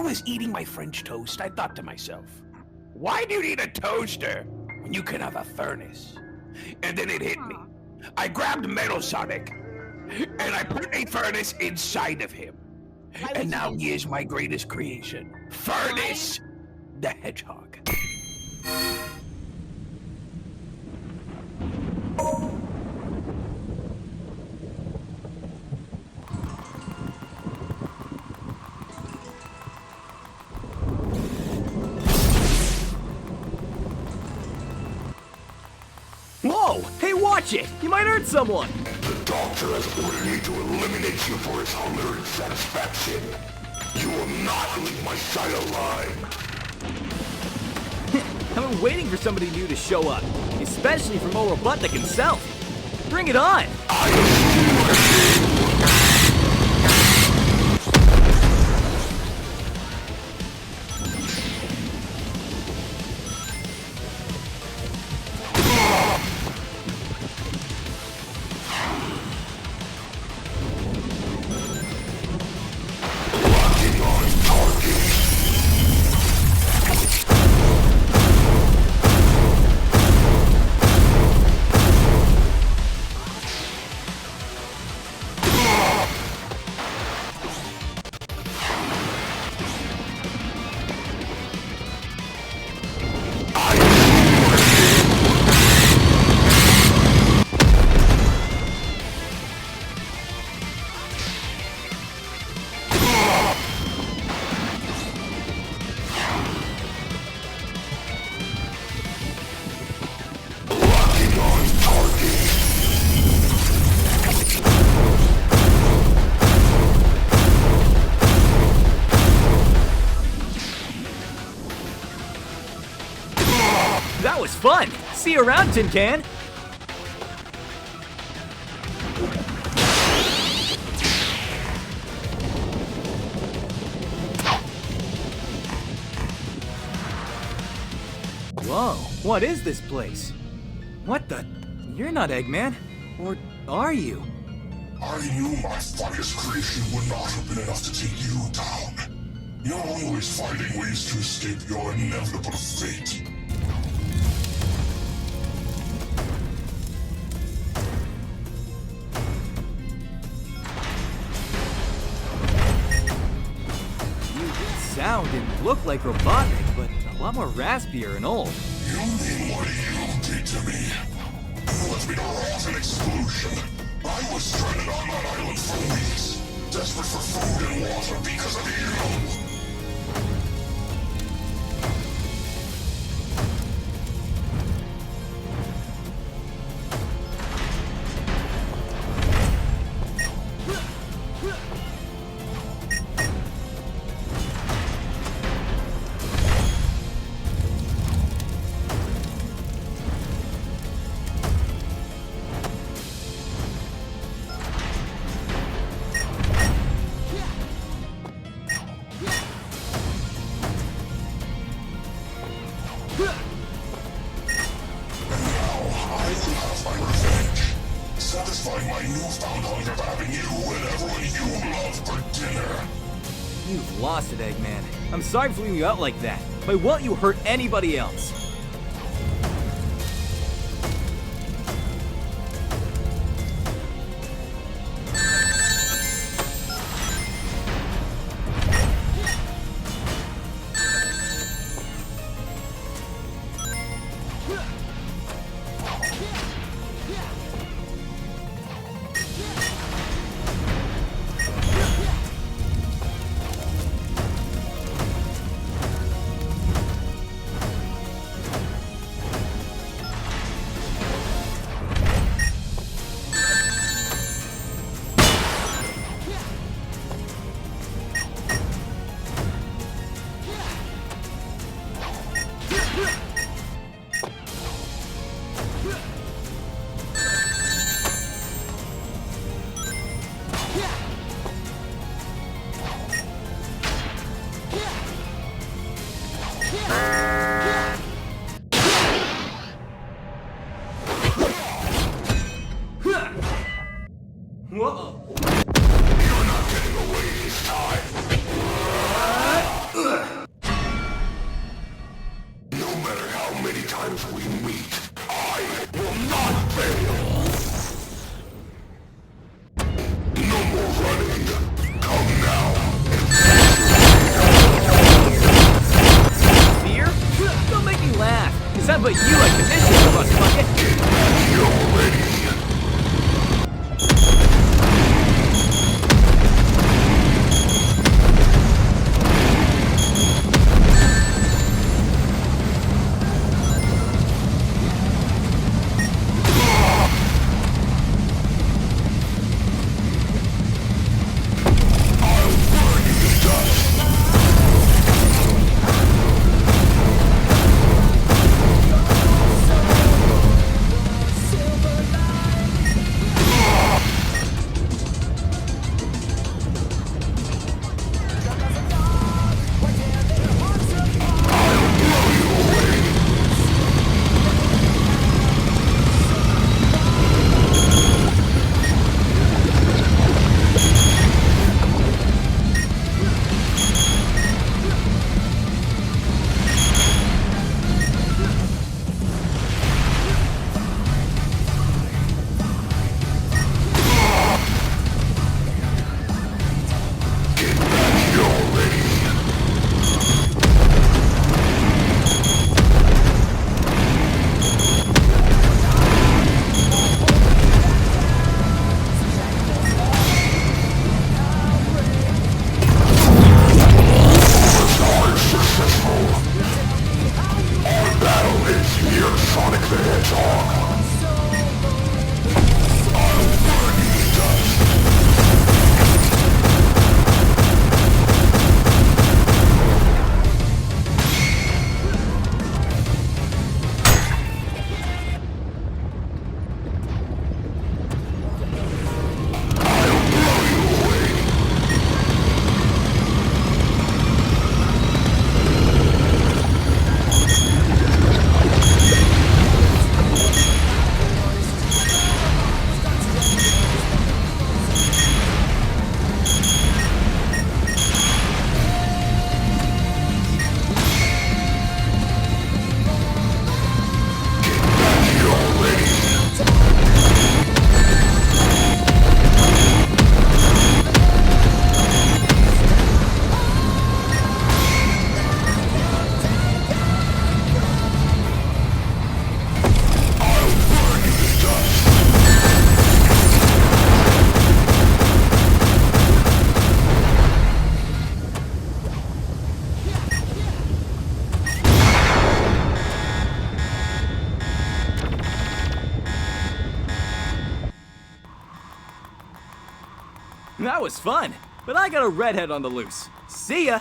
was eating my French toast, I thought to myself, why do you need a toaster when you can have a furnace? And then it hit me. I grabbed Metal Sonic, and I put a furnace inside of him. And now he is my greatest creation, Furnace the Hedgehog. Whoa! Hey, watch it! You might hurt someone! The doctor has ordered me to eliminate you for his hunger and satisfaction. You will not leave my side alive. I've been waiting for somebody new to show up, especially from Mo Robotnik himself. Bring it on! That was fun! See you around, Tin Can! Whoa, what is this place? What the? You're not Eggman. Or are you? I knew my finest creation would not have been enough to take you down. You're always finding ways to escape your inevitable fate. Sound and look like Robotnik, but a lot more raspier and old. You mean what you did to me? You left me to rot in exclusion. I was stranded on that island for weeks, desperate for food and water because of you. Satisfying my newfound hunger for having you and everyone you love for dinner. You've lost it, Eggman. I'm sorry for leaving you out like that, but won't you hurt anybody else? Whoa! You're not getting away this time! That was fun, but I got a redhead on the loose. See ya!